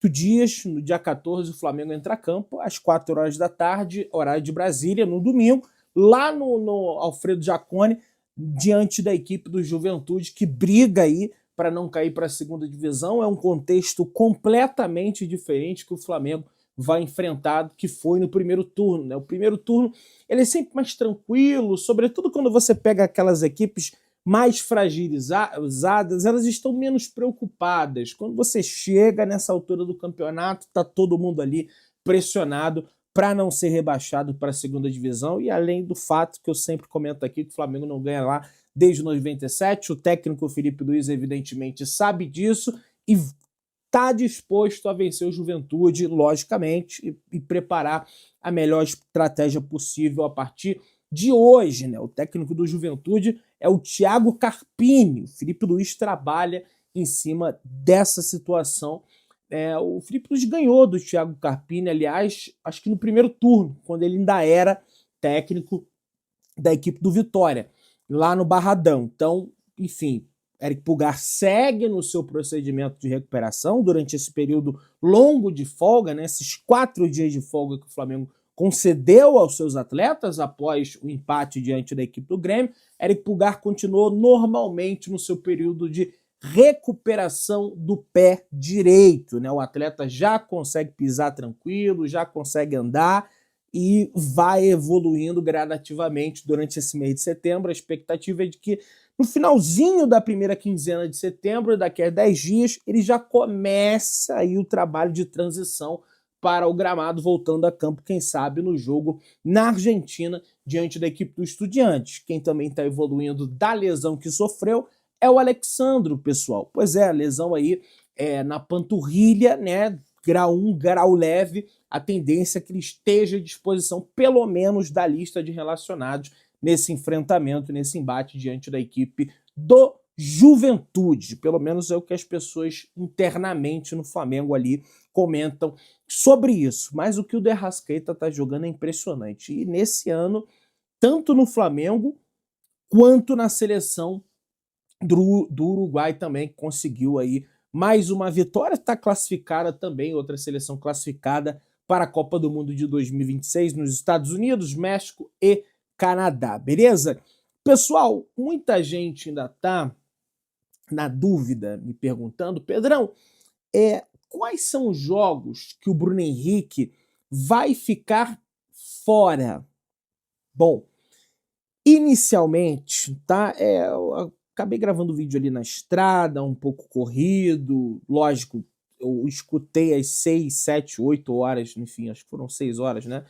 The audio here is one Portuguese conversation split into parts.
dias, no dia 14, o Flamengo entra a campo, às 4 horas da tarde, horário de Brasília, no domingo, lá no Alfredo Jaconi, diante da equipe do Juventude, que briga aí para não cair para a segunda divisão. É um contexto completamente diferente que o Flamengo vai enfrentar do que foi no primeiro turno, né? O primeiro turno ele é sempre mais tranquilo, sobretudo quando você pega aquelas equipes mais fragilizadas, elas estão menos preocupadas. Quando você chega nessa altura do campeonato, tá todo mundo ali pressionado para não ser rebaixado para a segunda divisão, e além do fato que eu sempre comento aqui que o Flamengo não ganha lá desde 97, o técnico Felipe Luiz evidentemente sabe disso e está disposto a vencer o Juventude, logicamente, e preparar a melhor estratégia possível a partir de hoje, né? O técnico do Juventude é o Thiago Carpini. O Felipe Luiz trabalha em cima dessa situação. O Felipe Luiz ganhou do Thiago Carpini, aliás, acho que no primeiro turno, quando ele ainda era técnico da equipe do Vitória, lá no Barradão. Então, enfim, Eric Pulgar segue no seu procedimento de recuperação durante esse período longo de folga, né? Esses 4 dias de folga que o Flamengo concedeu aos seus atletas após o empate diante da equipe do Grêmio. Eric Pulgar continuou normalmente no seu período de recuperação do pé direito, né? O atleta já consegue pisar tranquilo, já consegue andar e vai evoluindo gradativamente durante esse mês de setembro. A expectativa é de que no finalzinho da primeira quinzena de setembro, daqui a 10 dias, ele já começa aí o trabalho de transição para o gramado, voltando a campo, quem sabe, no jogo na Argentina, diante da equipe do Estudiantes. Quem também está evoluindo da lesão que sofreu é o Alexandro, pessoal. Pois é, a lesão aí na panturrilha, né? Grau 1, grau leve, a tendência é que ele esteja à disposição, pelo menos, da lista de relacionados nesse enfrentamento, nesse embate diante da equipe do Juventude. Pelo menos é o que as pessoas internamente no Flamengo ali comentam sobre isso. Mas o que o De Arrascaeta tá jogando é impressionante. E nesse ano, tanto no Flamengo quanto na seleção do Uruguai também, que conseguiu aí mais uma vitória, está classificada também, outra seleção classificada para a Copa do Mundo de 2026 nos Estados Unidos, México e Canadá, beleza? Pessoal, muita gente ainda está na dúvida, me perguntando, Pedrão, quais são os jogos que o Bruno Henrique vai ficar fora? Bom, inicialmente, tá? Eu acabei gravando o vídeo ali na estrada, um pouco corrido, lógico, eu escutei as 6, 7, 8 horas, enfim, acho que foram 6 horas, né?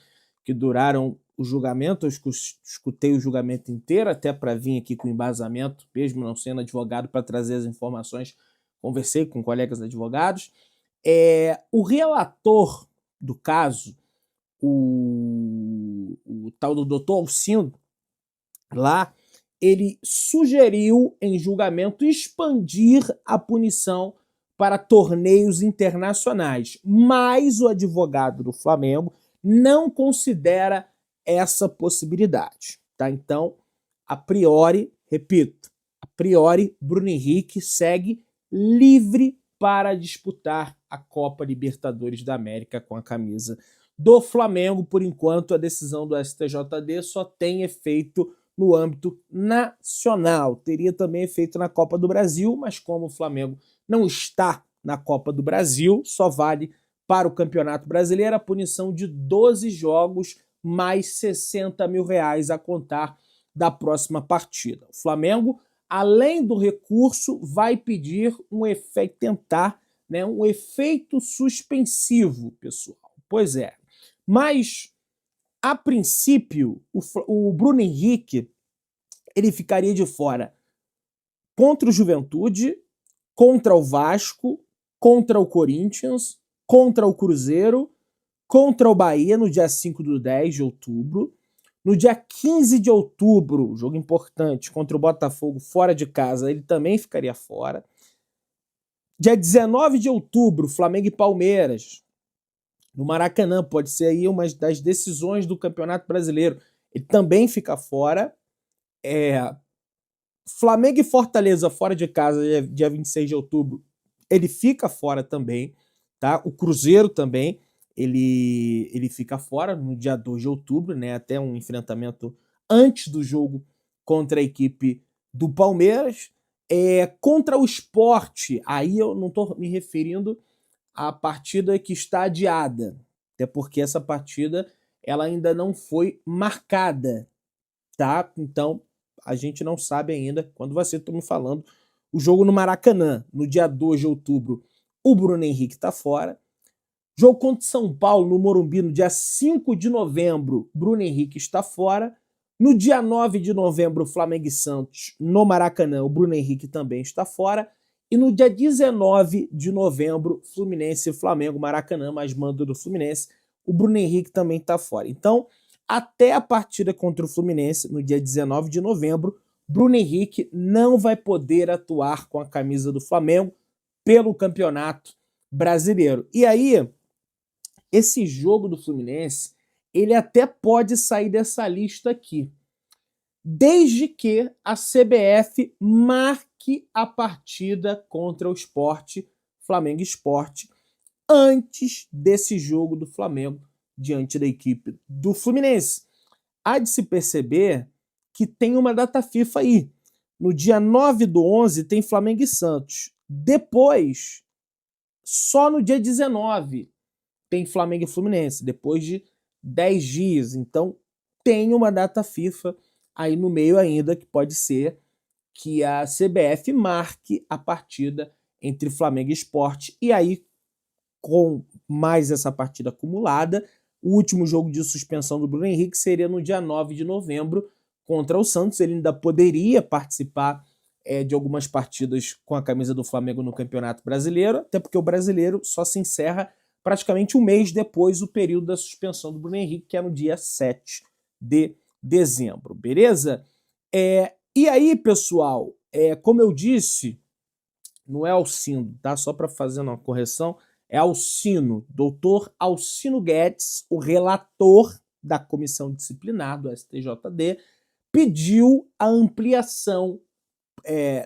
Que duraram o julgamento, eu escutei o julgamento inteiro, até para vir aqui com embasamento, mesmo não sendo advogado, para trazer as informações. Conversei com colegas advogados. O relator do caso, o tal do doutor Alcindo, lá, ele sugeriu em julgamento expandir a punição para torneios internacionais, mas o advogado do Flamengo não considera essa possibilidade, tá? Então, a priori, repito, a priori, Bruno Henrique segue livre para disputar a Copa Libertadores da América com a camisa do Flamengo. Por enquanto, a decisão do STJD só tem efeito no âmbito nacional. Teria também efeito na Copa do Brasil, mas como o Flamengo não está na Copa do Brasil, só vale para o Campeonato Brasileiro a punição de 12 jogos mais R$60 mil a contar da próxima partida. O Flamengo, além do recurso, vai pedir tentar, né, um efeito suspensivo, pessoal. Pois é, mas a princípio, o Bruno Henrique ele ficaria de fora contra o Juventude, contra o Vasco, contra o Corinthians, contra o Cruzeiro, contra o Bahia no dia 5/10 de outubro. No dia 15 de outubro, jogo importante, contra o Botafogo fora de casa, ele também ficaria fora. Dia 19 de outubro, Flamengo e Palmeiras, no Maracanã, pode ser aí uma das decisões do Campeonato Brasileiro. Ele também fica fora. Flamengo e Fortaleza fora de casa, dia 26 de outubro, ele fica fora também. tá? O Cruzeiro também, ele fica fora no dia 2 de outubro, né? Até um enfrentamento antes do jogo contra a equipe do Palmeiras. Contra o Sport, aí eu não estou me referindo à partida que está adiada, até porque essa partida ela ainda não foi marcada, tá? Então a gente não sabe ainda quando vai ser. Estou me falando o jogo no Maracanã, no dia 2 de outubro, o Bruno Henrique está fora. Jogo contra São Paulo, no Morumbi, no dia 5 de novembro, Bruno Henrique está fora. No dia 9 de novembro, Flamengo e Santos, no Maracanã, o Bruno Henrique também está fora. E no dia 19 de novembro, Fluminense e Flamengo, Maracanã, mais mando do Fluminense, o Bruno Henrique também está fora. Então, até a partida contra o Fluminense, no dia 19 de novembro, Bruno Henrique não vai poder atuar com a camisa do Flamengo pelo Campeonato Brasileiro. E aí, esse jogo do Fluminense, ele até pode sair dessa lista aqui, desde que a CBF marque a partida contra o Sport, Flamengo Sport, antes desse jogo do Flamengo diante da equipe do Fluminense. Há de se perceber que tem uma data FIFA aí. No dia 9/11 tem Flamengo e Santos. Depois, só no dia 19 tem Flamengo e Fluminense, depois de 10 dias. Então tem uma data FIFA aí no meio ainda, que pode ser que a CBF marque a partida entre Flamengo e Sport. E aí, com mais essa partida acumulada, o último jogo de suspensão do Bruno Henrique seria no dia 9 de novembro contra o Santos. Ele ainda poderia participar de algumas partidas com a camisa do Flamengo no Campeonato Brasileiro, até porque o Brasileiro só se encerra praticamente um mês depois do período da suspensão do Bruno Henrique, que é no dia 7 de dezembro, beleza? E aí, pessoal, como eu disse, não é Alcindo, tá? Só para fazer uma correção, é Alcino, doutor Alcino Guedes, o relator da comissão disciplinar do STJD, pediu a ampliação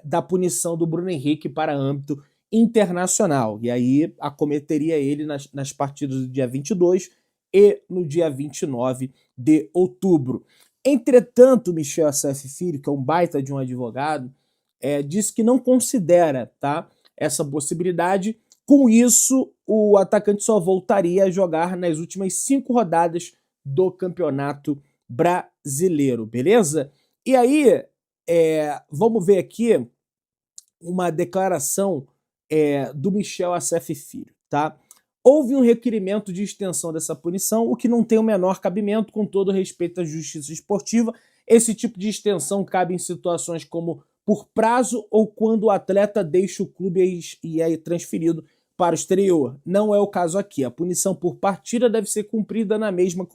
da punição do Bruno Henrique para âmbito internacional. E aí acometeria ele nas partidas do dia 22 e no dia 29 de outubro. Entretanto, Michel Assef Filho, que é um baita de um advogado, disse que não considera, tá, essa possibilidade. Com isso, o atacante só voltaria a jogar nas últimas 5 rodadas do Campeonato Brasileiro, beleza? E aí, vamos ver aqui uma declaração do Michel Assef Filho, tá? Houve um requerimento de extensão dessa punição, o que não tem o menor cabimento, com todo respeito à justiça esportiva. Esse tipo de extensão cabe em situações como por prazo ou quando o atleta deixa o clube e é transferido para o exterior. Não é o caso aqui. A punição por partida deve ser cumprida na mesma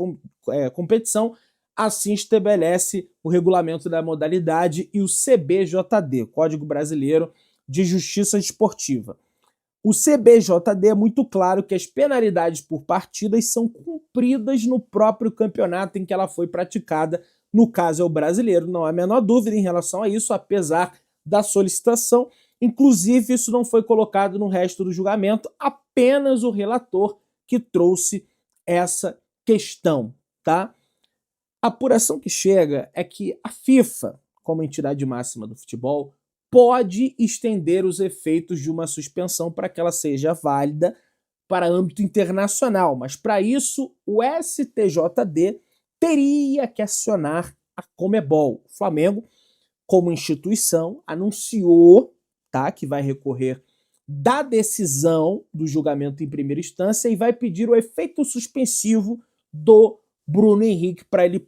competição. Assim estabelece o regulamento da modalidade e o CBJD, Código Brasileiro de Justiça Esportiva. O CBJD é muito claro que as penalidades por partidas são cumpridas no próprio campeonato em que ela foi praticada. No caso é o brasileiro, não há a menor dúvida em relação a isso, apesar da solicitação. Inclusive, isso não foi colocado no resto do julgamento, apenas o relator que trouxe essa questão, tá? A apuração que chega é que a FIFA, como entidade máxima do futebol, pode estender os efeitos de uma suspensão para que ela seja válida para âmbito internacional, mas para isso o STJD teria que acionar a Conmebol. O Flamengo, como instituição, anunciou, tá, que vai recorrer da decisão do julgamento em primeira instância e vai pedir o efeito suspensivo do Bruno Henrique para ele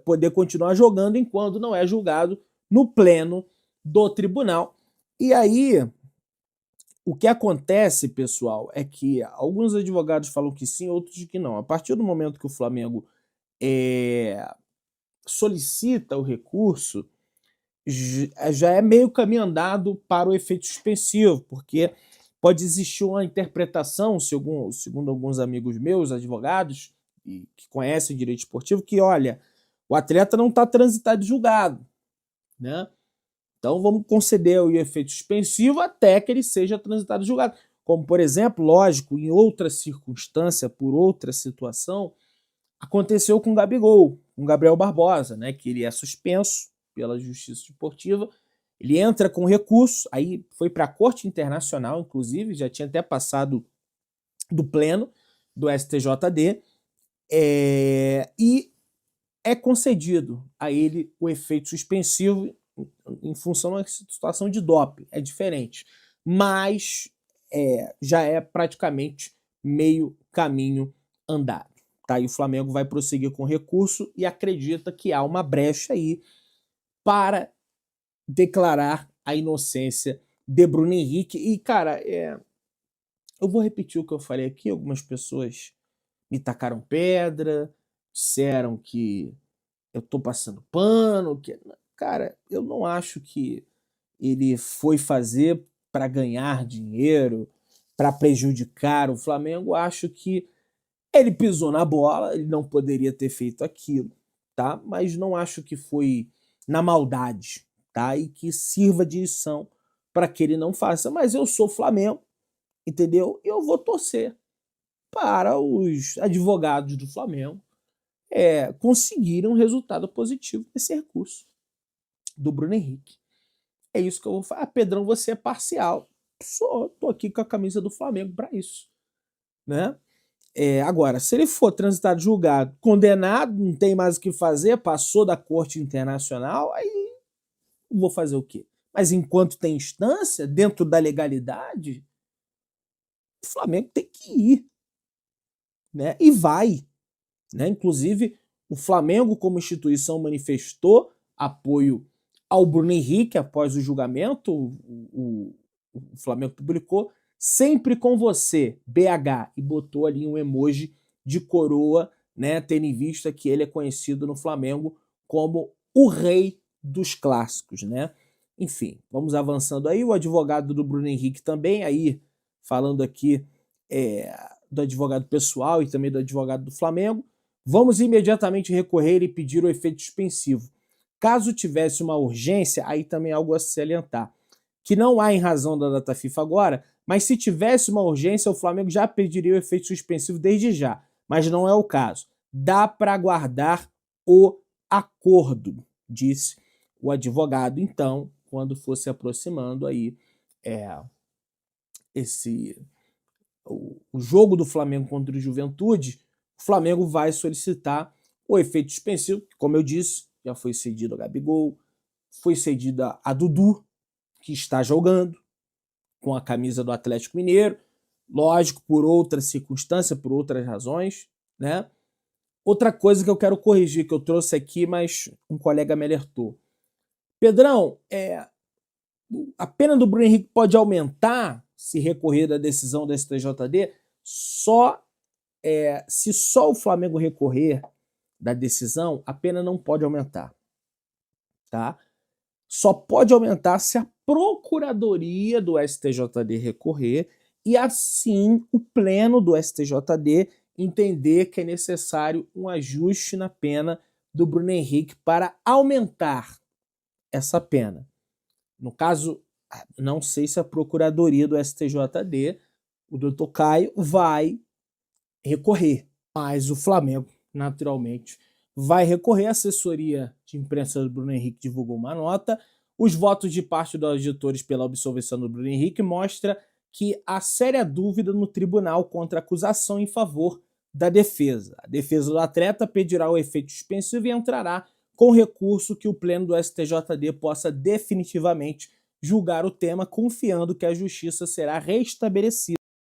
poder continuar jogando enquanto não é julgado no pleno do tribunal. E aí, o que acontece, pessoal, é que alguns advogados falam que sim, outros que não. A partir do momento que o Flamengo solicita o recurso, já é meio caminho andado para o efeito suspensivo, porque pode existir uma interpretação, segundo alguns amigos meus, advogados, que conhecem direito esportivo, que, olha, o atleta não está transitado e julgado, né? Então vamos conceder o efeito suspensivo até que ele seja transitado e julgado. Como, por exemplo, lógico, em outra circunstância, por outra situação, aconteceu com o Gabigol, com o Gabriel Barbosa, né, que ele é suspenso pela Justiça Desportiva, ele entra com recurso, aí foi para a Corte Internacional, inclusive, já tinha até passado do pleno do STJD, e é concedido a ele o efeito suspensivo em função da situação de doping, é diferente, mas já é praticamente meio caminho andado. Tá? E o Flamengo vai prosseguir com recurso e acredita que há uma brecha aí para declarar a inocência de Bruno Henrique. E, cara, eu vou repetir o que eu falei aqui, algumas pessoas me tacaram pedra, disseram que eu tô passando pano, que... Cara, eu não acho que ele foi fazer para ganhar dinheiro, para prejudicar o Flamengo. Acho que ele pisou na bola, ele não poderia ter feito aquilo, tá? Mas não acho que foi na maldade, tá? E que sirva de lição para que ele não faça. Mas eu sou Flamengo, entendeu? E eu vou torcer para os advogados do Flamengo conseguirem um resultado positivo nesse recurso do Bruno Henrique. É isso que eu vou falar. Pedrão, você é parcial. Tô aqui com a camisa do Flamengo para isso, né? Agora, se ele for transitado, julgado, condenado, não tem mais o que fazer, passou da Corte Internacional, aí vou fazer o quê? Mas enquanto tem instância, dentro da legalidade, o Flamengo tem que ir, né? E vai, né? Inclusive, o Flamengo, como instituição, manifestou apoio ao Bruno Henrique após o julgamento. O Flamengo publicou sempre com você, BH, e botou ali um emoji de coroa, né, tendo em vista que ele é conhecido no Flamengo como o rei dos clássicos, né? Enfim, vamos avançando aí. O advogado do Bruno Henrique também, aí falando aqui do advogado pessoal e também do advogado do Flamengo, vamos imediatamente recorrer e pedir o efeito suspensivo. Caso tivesse uma urgência, aí também é algo a se salientar, que não há em razão da data FIFA agora, mas se tivesse uma urgência, o Flamengo já pediria o efeito suspensivo desde já, mas não é o caso. Dá para aguardar o acordo, disse o advogado, então, quando fosse aproximando aí o jogo do Flamengo contra o Juventude, o Flamengo vai solicitar o efeito suspensivo, que, como eu disse, já foi cedido a Gabigol, foi cedido a Dudu, que está jogando com a camisa do Atlético Mineiro, lógico, por outra circunstância, por outras razões, né? Outra coisa que eu quero corrigir, que eu trouxe aqui, mas um colega me alertou. Pedrão, a pena do Bruno Henrique pode aumentar se recorrer da decisão da STJD se só o Flamengo recorrer da decisão, a pena não pode aumentar, tá? Só pode aumentar se a Procuradoria do STJD recorrer e assim o pleno do STJD entender que é necessário um ajuste na pena do Bruno Henrique para aumentar essa pena. No caso, não sei se a Procuradoria do STJD, o doutor Caio, vai recorrer, mas o Flamengo, naturalmente, vai recorrer. A assessoria de imprensa do Bruno Henrique divulgou uma nota. Os votos de parte dos auditores pela absolvição do Bruno Henrique mostra que há séria dúvida no tribunal contra a acusação em favor da defesa. A defesa do atleta pedirá o efeito suspensivo e entrará com recurso que o pleno do STJD possa definitivamente julgar o tema, confiando que a justiça será restabelecida